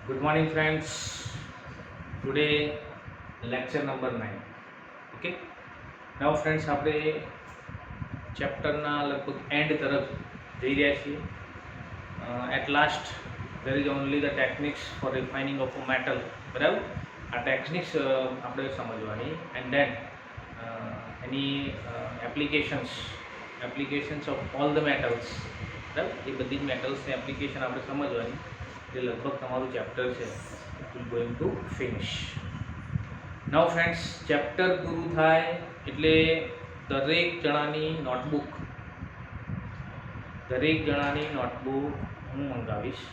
Good morning, friends. Today, lecture number 9. Okay. Now, friends, આપણે ચેપ્ટરના લગભગ and તરફ જઈ રહ્યા છીએ. At last, there is only the techniques for refining of a metal. બરાબર, આ ટેકનિક્સ આપણે સમજવાની એન્ડ દેન એની applications of all the metals. બરાબર, એ બધી જ મેટલ્સની એપ્લિકેશન આપણે સમજવાની. જે લગભગ તમારું ચેપ્ટર છે it will going to finish. Now friends, chapter પૂરું થાય એટલે દરેક જણાની નોટબુક હું મંગાવીશ.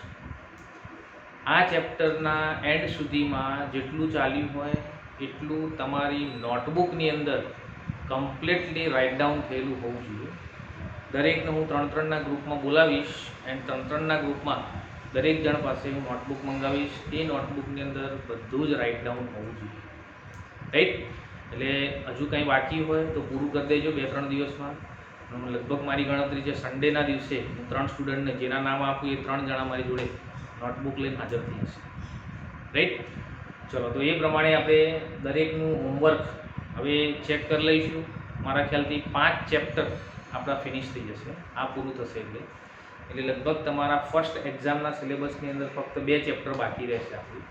આ ચેપ્ટરના એન્ડ સુધીમાં જેટલું ચાલ્યું હોય એટલું તમારી નોટબુકની અંદર કમ્પ્લીટલી રાઇટ ડાઉન થયેલું હોવું જોઈએ. દરેકને હું 3-3ના ગ્રુપમાં બોલાવીશ એન્ડ 3-3ના ગ્રુપમાં દરેક જણ પાસે હું નોટબુક મંગાવીશ. એ નોટબુકની અંદર બધું જ રાઇટ ડાઉન હોવું જોઈએ. રાઈટ, એટલે હજુ કંઈ બાકી હોય તો પૂરું કરી દેજો 2-3 દિવસમાં. લગભગ મારી ગણતરી છે સન્ડેના દિવસે હું 3 સ્ટુડન્ટને જેના નામ આપું એ 3 જણા મારી જોડે નોટબુક લઈને હાજર થઈ જશે. રાઈટ, ચલો તો એ પ્રમાણે આપણે દરેકનું હોમવર્ક હવે ચેક કરી લઈશું. મારા ખ્યાલથી 5 ચેપ્ટર આપણા ફિનિશ થઈ જશે આ પૂરું થશે એટલે લગભગ તમારા ફર્સ્ટ એક્ઝામના સિલેબસની અંદર ફક્ત 2 ચેપ્ટર બાકી રહેશે. આપણું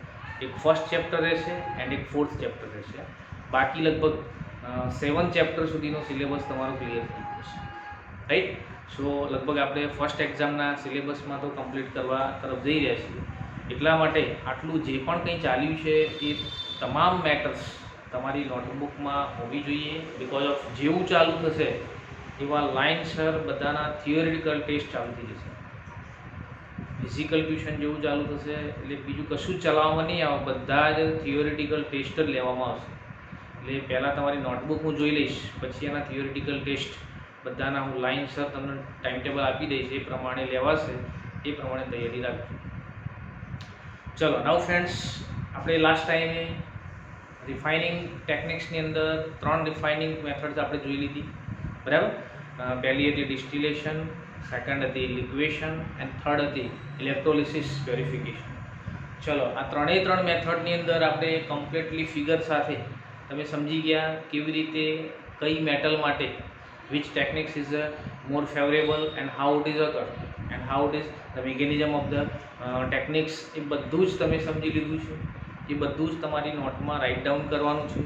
એક ફર્સ્ટ ચેપ્ટર રહેશે એન્ડ એક ફોર્થ ચેપ્ટર રહેશે. બાકી લગભગ 7 ચેપ્ટર સુધીનો સિલેબસ તમારો ક્લિયર થઈ જશે. રાઈટ, સો લગભગ આપણે ફર્સ્ટ એક્ઝામના સિલેબસમાં તો કમ્પ્લીટ કરવા તરફ જઈ રહ્યા છીએ. એટલા માટે આટલું જે પણ કંઈ ચાલ્યું છે એ તમામ મેટર્સ તમારી નોટબુકમાં હોવી જોઈએ. બિકોઝ ઓફ જેવું ચાલુ થશે એવા લાઇનસર બધાના થિયોરિટિકલ ટેસ્ટ ચાલુ થઈ જશે. ફિઝિકલ ટ્યુશન જેવું ચાલુ થશે એટલે બીજું કશું જ ચલાવવામાં નહીં આવે, બધા જ થિયોરિટિકલ ટેસ્ટ જ લેવામાં આવશે. એટલે પહેલાં તમારી નોટબુક હું જોઈ લઈશ, પછી એના થિયોરિટિકલ ટેસ્ટ બધાના હું લાઇનસર તમને ટાઈમ ટેબલ આપી દઈશ. એ પ્રમાણે લેવાશે, એ પ્રમાણે તૈયારી રાખજો. ચલો નાઉ ફ્રેન્ડ્સ, આપણે લાસ્ટ ટાઈમે રિફાઇનિંગ ટેકનિક્સની અંદર 3 રિફાઇનિંગ મેથડ્સ આપણે જોઈ લીધી. બરાબર, પહેલી હતી ડિસ્ટિલેશન, સેકન્ડ હતી લિક્વેશન એન્ડ થર્ડ હતી ઇલેક્ટ્રોલિસિસ પ્યોરિફિકેશન. ચલો આ 3 મેથડની અંદર આપણે કમ્પ્લીટલી ફિગર સાથે તમે સમજી ગયા કેવી રીતે કઈ મેટલ માટે which techniques is more favourable and how it is occur and how it is the mechanism of the techniques. એ બધું જ તમે સમજી લીધું છે. એ બધું જ તમારી નોટમાં રાઇટ ડાઉન કરવાનું છે.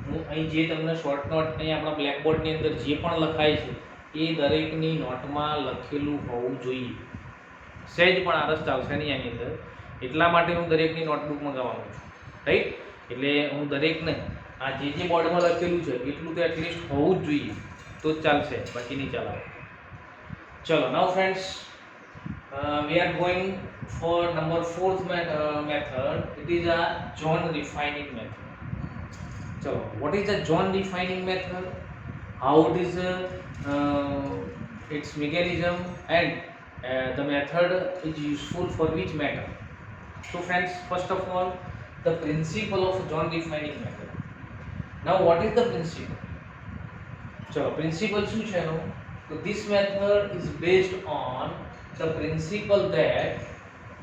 હું અહીં જે તમને શોર્ટ નોટ અહીં આપણા બ્લેકબોર્ડની અંદર જે પણ લખાય છે એ દરેકની નોટમાં લખેલું હોવું જોઈએ. સહેજ પણ આરસ ચાલશે નહીં આની અંદર. એટલા માટે હું દરેકની નોટબુક મંગાવવાનું છું. રાઈટ, એટલે હું દરેકને આ જે બોર્ડમાં લખેલું છે એટલું તો એટલીસ્ટ હોવું જ જોઈએ, તો જ ચાલશે, બાકી નહીં ચલાવે. ચલો નાઉ friends, we are going for number 4th method. It is a zone refining method. So what is the zone refining method, how it is its mechanism and the method is useful for which matter. So friends, first of all, the principle of zone refining method. Now what is the principle? So principle શું છે એનો? So this method is based on the principle that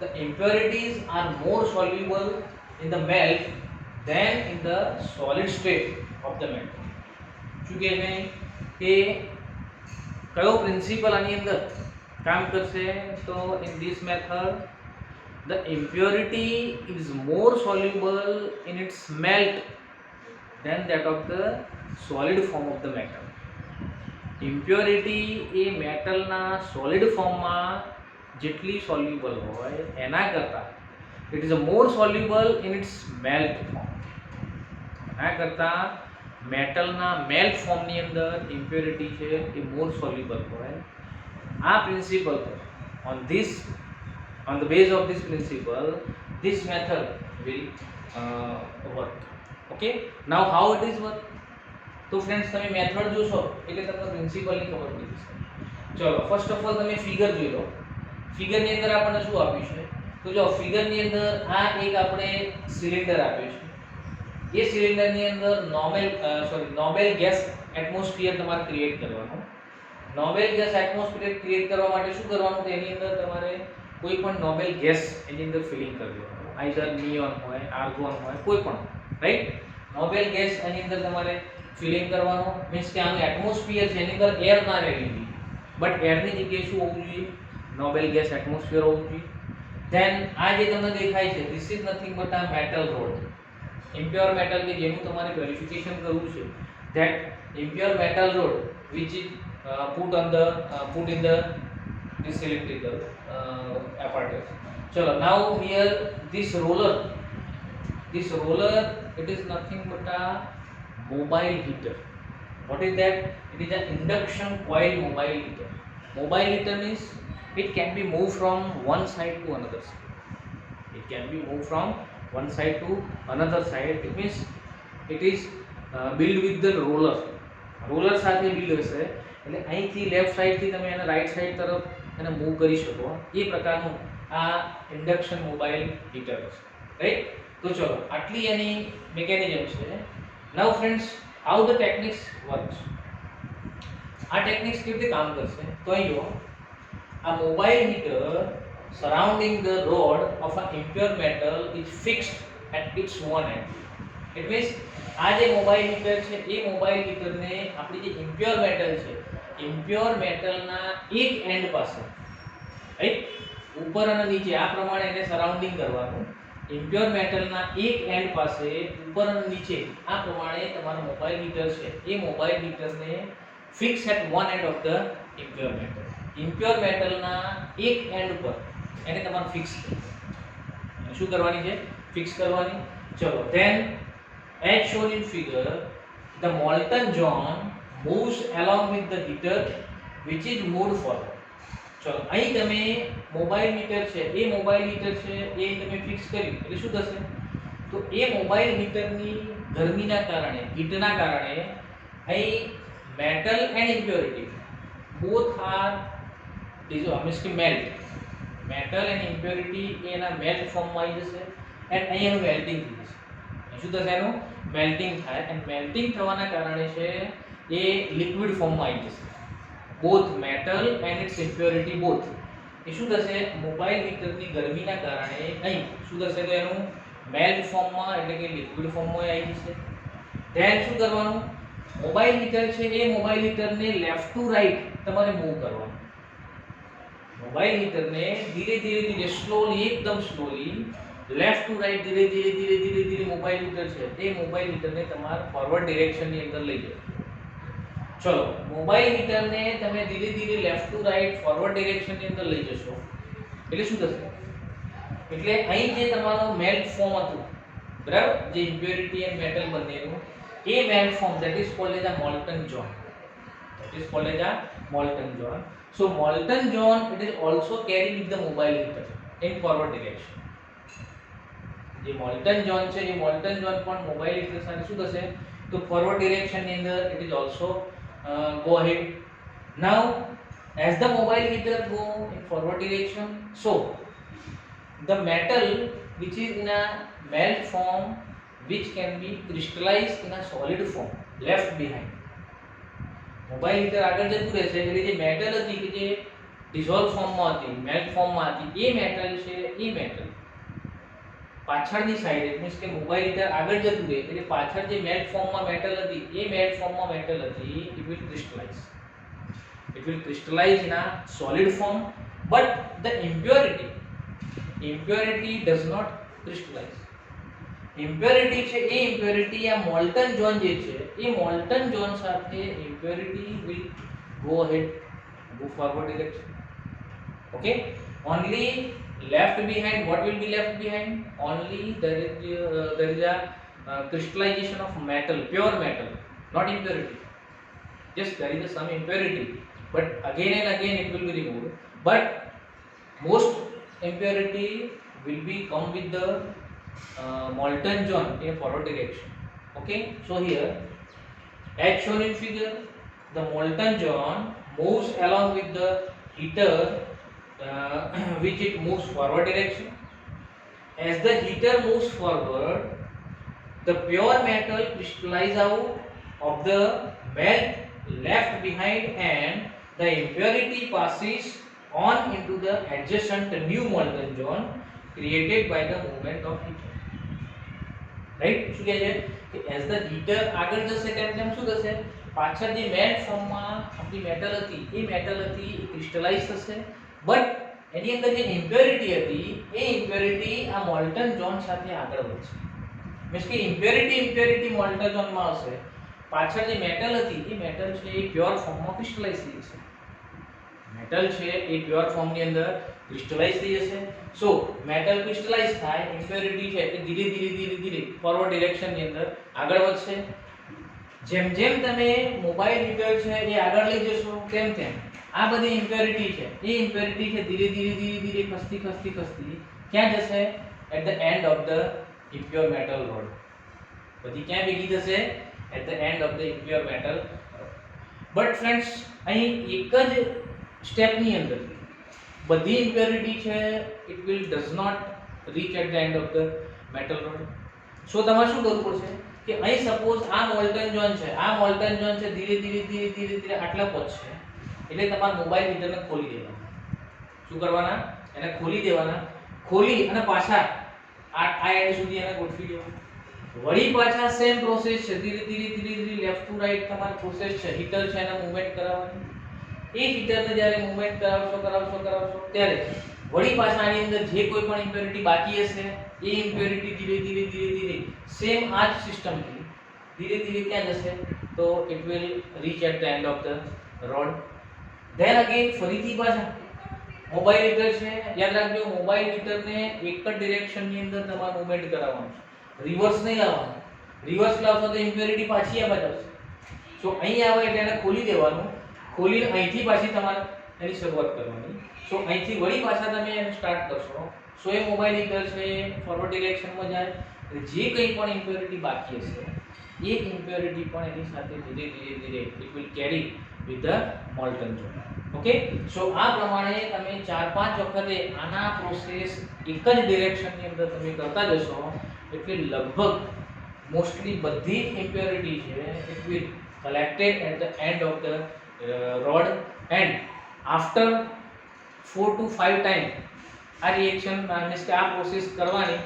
the impurities are more soluble in the melt than in the solid state of the metal. શું કહે છે કે કયો principal આની અંદર કામ કરશે? તો in this method the impurity is more soluble in its melt than that of the solid form of the metal. Impurity એ મેટલના સોલિડ ફોર્મમાં જેટલી સોલ્યુબલ હોય એના કરતાં it is a more soluble in its melt form. એના કરતાં મેટલના melt ફોર્મની અંદર ઇમ્પ્યોરિટી છે એ મોર સોલ્યુબલ હોય. આ પ્રિન્સિપલ પર on the base of this principle this method will work. Okay, now how it is work? તો ફ્રેન્ડ્સ તમે મેથડ જોશો એટલે તમને પ્રિન્સિપલની ખબર પડી જશે. ચલો ફર્સ્ટ ઓફ ઓલ તમે ફિગર જોઈ લો. ફિગરની અંદર આપણને શું આપ્યું છે? તો જો ફિગરની અંદર આ એક આપણે સિલિન્ડર આપ્યું છે. એ સિલિન્ડરની અંદર નોબેલ ગેસ એટમોસ્ફિયર તમારે ક્રિએટ કરવાનો. નોબેલ ગેસ એટમોસ્ફિયર ક્રિએટ કરવા માટે શું કરવાનું? તો એની અંદર તમારે કોઈ પણ નોબેલ ગેસ એની અંદર ફિલિંગ કરી દેવાનું. આઈધર નિયોન હોય, આર્ગોન હોય, કોઈ પણ, રાઈટ. નોબેલ ગેસ એની અંદર તમારે ફિલિંગ કરવાનો, મીન્સ કે આનું એટમોસ્ફિયર છે એની અંદર એર ના રહેવી જોઈએ, બટ એરની જગ્યાએ શું હોવું જોઈએ? નોબેલ ગેસ એટમોસ્ફિયર હોવું જોઈએ. ધેન આ જે તમને દેખાય છે, ધીસ ઇઝ નથિંગ બટ આ મેટલ રોડ, ઇમ્પ્યોર મેટલ કે જેનું તમારે વેરિફિકેશન કરવું છે. That impure metal rod which is put in the this electrical apparatus. Chalo, now here this roller it is nothing but a mobile heater. What is that? It is an induction coil mobile heater. Mobile heater means it can be moved from one side to another side. It can be moved from one side to another side. It means it is built with the roller. Roller સાથે build હશે, એટલે અહીંથી left સાઈડથી તમે એને right side તરફ એને move કરી શકો, એ પ્રકારનું આ ઇન્ડક્શન મોબાઈલ હીટર હશે, રાઈટ. તો ચલો, આટલી એની મિકેનિઝમ છે. Now friends, how the techniques works. આ ટેકનિક્સ કેવી રીતે કામ કરશે? તો અહીં જો આ mobile heater surrounding the rod of a impure metal is fixed at its one end. It means આ જે મોબાઈલ હીટર છે એ મોબાઈલ હીટરને આપણી જે ઇમ્પ્યોર મેટલ છે, ઇમ્પ્યોર મેટલના એક એન્ડ પાસે, રાઈટ, ઉપર અને નીચે આ પ્રમાણે એને સરાઉન્ડિંગ કરવાનું. ઇમ્પ્યોર મેટલના એક એન્ડ પાસે ઉપર અને નીચે આ પ્રમાણે તમારું મોબાઈલ હીટર છે એ મોબાઈલ હીટરને fix at one end of the impure metal. Impure મેટલના એક એન્ડ પર એને તમારે ફિક્સ કરવાની. શું કરવાની છે? ફિક્સ કરવાની. ચલો, than as shown in figure, the molten zone moves along with the heater which is moved forward. ચલો, અહીં તમે મોબાઈલ હીટર છે એ મોબાઈલ હીટર છે એ તમે ફિક્સ કર્યું એટલે શું થશે? તો એ મોબાઈલ હીટરની ગરમીના કારણે, હીટના કારણે અહીં metal and impurity both are means કે મેલ્ટ. મેટલ એન્ડ ઇમ્પ્યોરિટી એના મેલ્ટ ફોર્મમાં આવી જશે એન્ડ અહીં એનું મેલ્ટિંગ થઈ જશે. શું થશે? એનું મેલ્ટિંગ થાય, એન્ડ મેલ્ટિંગ થવાના કારણે છે એ લિક્વિડ ફોર્મમાં આવી જશે. Both metal and its impurity both. એ શું થશે? મોબાઈલ હીટરની ગરમીના કારણે અહીં શું થશે? તો એનું મેલ્ટ ફોર્મમાં એટલે કે લિક્વિડ ફોર્મમાં આવી જશે. ધેન શું કરવાનું? મોબાઈલ હીટર છે એ મોબાઈલ હીટરને લેફ્ટ ટુ રાઈટ તમારે મૂવ કરવાનું. મોબાઈલ હીટરને ધીરે ધીરે ધીરે સ્લોલી, એકદમ સ્લોલી લેફ્ટ ટુ રાઈટ ધીરે મોબાઈલ હીટર છે એ મોબાઈલ હીટરને તમારે ફોરવર્ડ ડિરેક્શનની અંદર લઈ જાઓ. ચલો, મોબાઈલ હીટરને તમે ધીરે ધીરે લેફ્ટ ટુ રાઈટ ફોરવર્ડ ડિરેક્શનની અંદર લઈ જશો એટલે શું થશે? એટલે અહીં જે તમારો મેલ્ટ ફોર્મ હતું, બરાબર, જે ઇમ્પ્યોરિટી એન્ડ મેટલ બંનેનું, એ melt form that is called as a molten zone. That is called as a molten zone. So molten zone it is also carried with the mobile heater in forward direction. જે Moulton zone છે એ Moulton zone પણ mobile heater સાથે શું થશે? તો forward direction ની અંદર it is also go ahead. Now as the mobile heater go in forward direction, so the metal which is in a melt form which can be crystallized in a solid form left behind. Mobile heater આગળ જતું રહેશે એટલે જે metal હતી કે જે dissolve ફોર્મમાં હતી, મેલ્ટ ફોર્મમાં હતી, એ મેટલ છે એ મેટલ પાછળની સાઈડ, ઇટ મીન્સ કે મોબાઈલ હીટર આગળ જતું રહે એટલે પાછળ જે મેલ્ટ ફોર્મમાં મેટલ હતી એ મેલ્ટ ફોર્મમાં મેટલ હતી it will crystallize. It will crystallize in a solid form, but the impurity does not crystallize. Impurity છે એ impurity આ molten zone જે છે એ molten zone સાથે impurity will go ahead, go forward direction. Okay, only left behind, what will be left behind? Only there is a crystallization of metal, pure metal, not impurity. Yes, there is some impurity, but again and again it will be removed, but most impurity will be come with the molten zone in forward direction. Okay, so here as shown in figure, the molten zone moves along with the heater which it moves forward direction. As the heater moves forward, the pure metal crystallize out of the melt left behind and the impurity passes on into the adjacent new molten zone created by the movement of heater. Right? શું કહે છે કે as the heater આગળ જશે તેમ તેમ શું થશે, પાછળ જે મેટ ફોર્મમાં આપણી મેટલ હતી એ ક્રિસ્ટલાઇઝ થશે, બટ એની અંદર જે ઇમ્પ્યોરિટી હતી એ ઇમ્પ્યોરિટી આ મોલ્ટન ઝોન સાથે આગળ વધશે. મીન્સ કે ઇમ્પ્યોરિટી મોલ્ટન ઝોનમાં હશે, પાછળ જે મેટલ હતી એ મેટલ છે એ પ્યોર ફોર્મમાં ક્રિસ્ટલાઇઝ થઈ જશે. મેટલ છે એ પ્યોર ફોર્મની અંદર ક્રિસ્ટલાઇઝ થઈ જશે. સો મેટલ ક્રિસ્ટલાઇઝ થાય, ઇમ્પ્યોરિટી છે એ ધીરે ધીરે ફોરવર્ડ ડિરેક્શનની અંદર આગળ વધશે. જેમ જેમ તમે મોબાઈલ હીટર છે એ આગળ લઈ જશો તેમ તેમ આ બધી ઇમ્પ્યોરિટી છે એ ઇમ્પ્યોરિટી છે ધીરે ધીરે ખસતી ક્યાં જશે? At the end of the impure metal rod. બધી ક્યાં ભેગી થશે? એટ the end of the impure metal rod. But friends અહીં એક જ સ્ટેપની અંદર બધી ઇમ્પ્યોરિટી છે it will does not reach at the end of the metal rod. So તમારે શું કરવું પડશે કે અહીં સપોઝ આ મોલ્ટન ઝોન છે, ધીરે ધીરે આટલા પહોંચશે એટલે તમારે મોબાઈલ હીટરને ખોલી દેવાના. શું કરવાના? એને ખોલી દેવાના. ખોલી અને પાછા આ એન્ડ સુધી એને ગોઠવી દેવાના. વળી પાછા સેમ પ્રોસેસ છે, ધીરે ધીરે લેફ્ટ ટુ રાઈટ તમારી પ્રોસેસ છે. હીટર છે એને મૂવમેન્ટ કરાવવાની. એ હીટરને જ્યારે મૂવમેન્ટ કરાવશો ત્યારે વળી પાછા આની અંદર જે કોઈ પણ ઇમ્પ્યોરિટી બાકી હશે એ ઇમ્પ્યોરિટી ધીરે સેમ આ જ સિસ્ટમથી ધીરે ક્યાં જશે? તો it will reach at the end of the road. Then again ફરીથી પાછા મોબાઈલ હીટર છે, યાદ રાખજો મોબાઈલ હીટરને એક જ ડિરેક્શનની અંદર તમારે મૂવમેન્ટ કરાવવાનું છે, રિવર્સ નહીં લાવવાનું. રિવર્સ લાવશો તો ઇમ્પ્યોરિટી પાછી આ બાજુ આવશે. સો અહીં આવે એટલે એને ખોલી દેવાનું. ખોલીને અહીંથી પાછી તમારે એની શરૂઆત કરવાની. સો અહીંથી વળી પાછા તમે એને સ્ટાર્ટ કરશો. સો એ મોબાઈલ હીટર છે ફોરવર્ડ ડિરેક્શનમાં જાય એટલે જે કંઈ પણ ઇમ્પ્યોરિટી બાકી હશે એ ઇમ્પ્યોરિટી પણ એની સાથે ધીરે it will carry with the molten zone. Okay, so આ પ્રમાણે તમે 4-5 વખતે આના પ્રોસેસ એક જ ડિરેક્શનની અંદર તમે કરતા જશો એટલે લગભગ મોસ્ટલી બધી ઇમ્પ્યોરિટી છે it will collected at the end of the rod, and after 4 to 5 times આ રિએક્શન મીન્સ કે આ પ્રોસેસ કરવાની.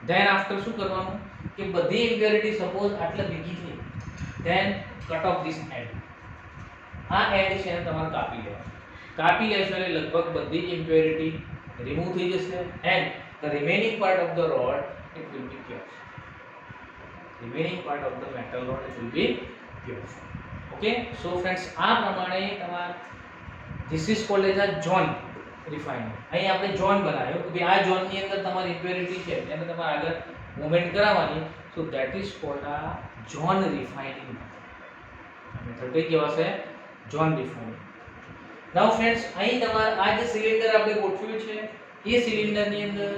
ધેન આફ્ટર શું કરવાનું કે બધી ઇમ્પ્યોરિટી સપોઝ આટલા ભેગી થઈ, then cut off this end. આ એન્ડ છે એને તમારે કાપી લેવાનું. કાપી લેશો એટલે લગભગ બધી ઇમ્પ્યોરિટી રિમૂવ થઈ જશે and the remaining part of the rod it will be pure. Remaining part of the metal rod it will be pure. Okay, so friends આ પ્રમાણે તમારે this is called as a zone refiner. અહીં આપણે zone બનાવ્યો કે ભાઈ આ ઝોનની અંદર તમારી ઇમ્પ્યોરિટી છે એને તમારે આગળ મૂવમેન્ટ કરાવવાની. સો ધેટ ઇઝ કોલ્ડ આ ઝોન રિફાઇનિંગ મેથડ. કઈ કહેવાશે? Zone refining. નાઉ ફ્રેન્ડ્સ અહીં તમારે આ જે સિલિન્ડર આપણે ગોઠવ્યું છે એ સિલિન્ડરની અંદર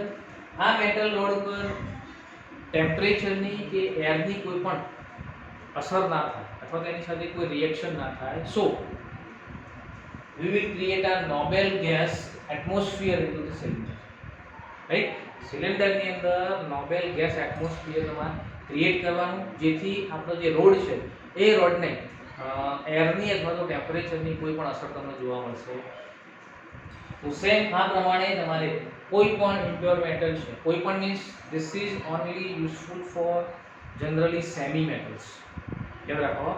આ મેટલ રોડ પર ટેમ્પરેચરની કે એરની કોઈ પણ અસર ના થાય અથવા તેની સાથે કોઈ રિએક્શન ના થાય. સો we will create a noble gas atmosphere into the cylinder, right? Cylinder ની અંદર નોબેલ ગેસ એટમોસ્ફિયર તમારે ક્રિએટ કરવાનું જેથી આપણો જે રોડ છે એ રોડને એરની અથવા તો ટેમ્પરેચરની કોઈ પણ અસર તમને જોવા મળશે. તો સેમ આ પ્રમાણે તમારે કોઈ પણ ઇમ્પ્યોર મેટલ છે, કોઈ પણ means this is only useful for generally semi metals. યાદ રાખો,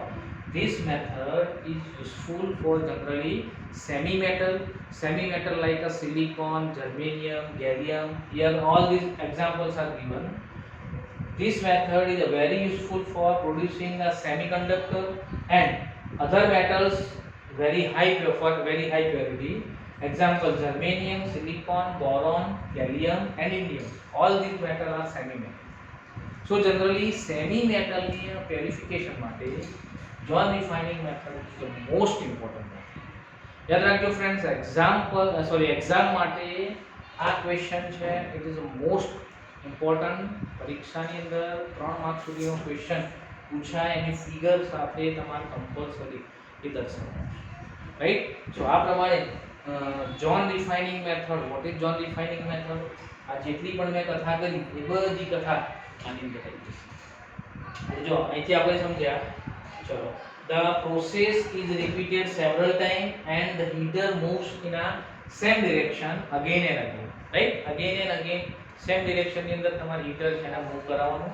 this method is useful for generally semi metal like a silicon, germanium, gallium. Here all these examples are given. This method is very useful for producing a semiconductor and other metals very high purity. Example: germanium, silicon, boron, gallium and indium. All these metals are semi metal. So generally semi metal ni purification માટે zone refining method is the most important method. યાદ રાખજો friends, exam માટે આ question છે it is most important. પરીક્ષાની અંદર 3 mark સુધીનો question પૂછાય એની ફિગર સાથે તમારે કમ્પલસરી એ દર્શાવવાનું છે, રાઈટ? સો આ પ્રમાણે zone refining method. What is zone refining method? આ જેટલી પણ મેં કથા કરી એ બધી કથા આની અંદર થઈ જશે. જો અહીંથી આપણે સમજ્યા. ચલો, the process is repeated several times and the heater moves in a same direction again and again, right? Again and again same ડિરેક્શનની અંદર તમારે હીટર છે એને મૂવ કરાવવાનું.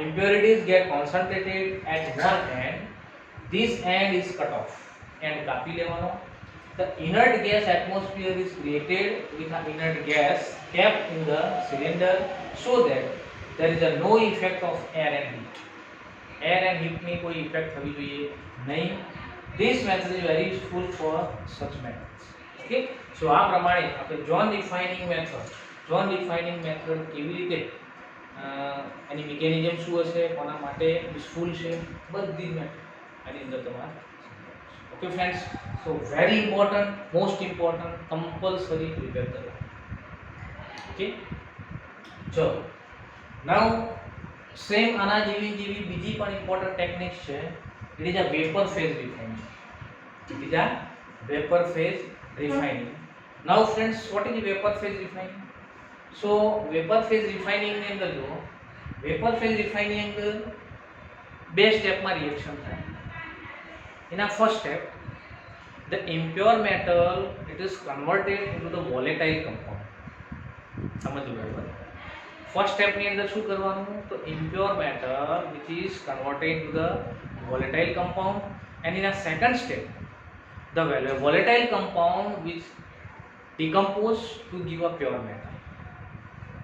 Impurities get concentrated at one end. This end is cut off. End કાપી લેવાનો. The inert gas atmosphere is created with an inert gas kept in the cylinder so that there is a no effect of air and heat. Air and heat ની કોઈ effect થવી જોઈએ નહીં. This method is very useful for such methods. Okay, so આ પ્રમાણે આપણે John defining method કેવી રીતે એની મિકેનિઝમ શું હશે, કોના માટે યુઝફુલ છે, બધી મેથડ આની અંદર તમારે. ઓકે ફ્રેન્ડ્સ, સો very important, most important, compulsory prepare કરો. ઓકે, ચલો નાઉ સેમ આના જેવી બીજી પણ ઇમ્પોર્ટન્ટ ટેકનિક છે. It is a vapour phase refining. Now friends, what is vapour phase refining? So vapour phase refining ની અંદર જો વેપર ફેઝ રિફાઇનિંગ અંદર બે સ્ટેપમાં રિએક્શન થાય. In a first step, the impure metal it is converted into the volatile compound. સમજો બરાબર. First step ની અંદર શું કરવાનું? તો impure metal which is converted into the volatile compound, and in a second step the volatile compound which decompose to give a pure metal.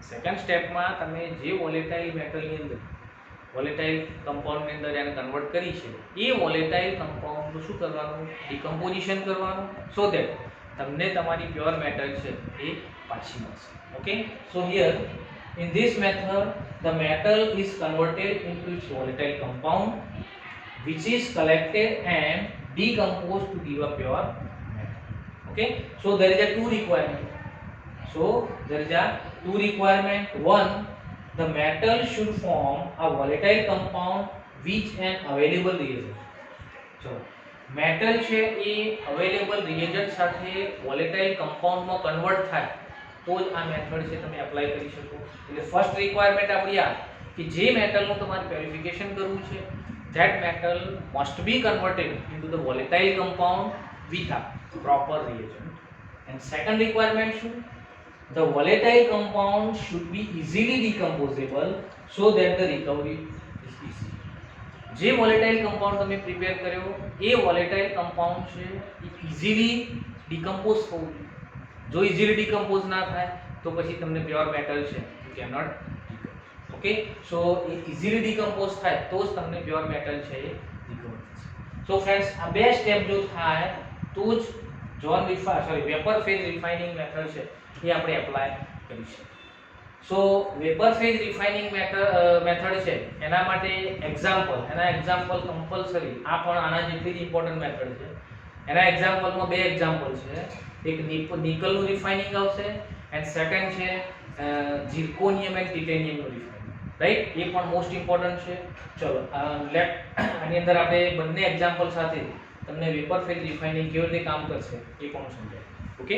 Second સ્ટેપમાં તમે જે વોલેટાઇલ મેટલની અંદર વોલેટાઇલ કમ્પાઉન્ડની અંદર એને કન્વર્ટ કરી છે એ વોલેટાઇલ કમ્પાઉન્ડનું શું કરવાનું? ડિકમ્પોઝિશન કરવાનું, સો દેટ તમને તમારી પ્યોર મેટલ છે એ પાછી મળશે. Okay, so here in this method the metal is converted into its volatile compound which is collected and decomposed to give a pure metal. Okay, so there is a two requirement. One, the metal should form a volatile compound which an available reagent. So metal છે એ available reagent સાથે volatile compound માં convert થાય તો જ આ method છે તમે apply કરી શકો. એટલે ફર્સ્ટ રિક્વાયરમેન્ટ આપણી આ કે જે મેટલનું તમારે પ્યોરિફિકેશન કરવું છે that metal must be converted into the volatile compound with a proper reagent. And second requirement શું? The volatile compound should be easily decomposable so that the recovery is easy. જે volatile compound તમે prepare કર્યો એ volatile compound છે એ easily decompose થવું જોઈએ. જો easily decompose ના થાય તો પછી તમને પ્યોર મેટલ છે you cannot decompose. Okay, so A easily decompose થાય તો જ તમને પ્યોર મેટલ છે એ recover થશે. સો ફ્રેન્ડ્સ, આ બે સ્ટેપ જો થાય તો જ વેપર ફેઝ રિફાઇનિંગ મેથડ છે એ આપણે એપ્લાય કરી શકીએ. સો વેપર ફેઝ રિફાઇનિંગ મેથડ છે એના માટે એક્ઝામ્પલ કમ્પલસરી આ પણ આના જેટલી જ ઇમ્પોર્ટન્ટ મેથડ છે. એના એક્ઝામ્પલમાં બે એક્ઝામ્પલ છે. એક નિકલનું રિફાઇનિંગ આવશે એન્ડ સેકન્ડ છે ઝિર્કોનિયમ એન્ડ ટિટેનિયમનું રિફાઇનિંગ. રાઈટ, એ પણ મોસ્ટ ઇમ્પોર્ટન્ટ છે. ચલો આની અંદર આપણે બંને એક્ઝામ્પલ સાથે તમને વેપર ફેઝ રિફાઇનિંગ કેવી રીતે કામ કરશે એ પણ સમજાય. ઓકે.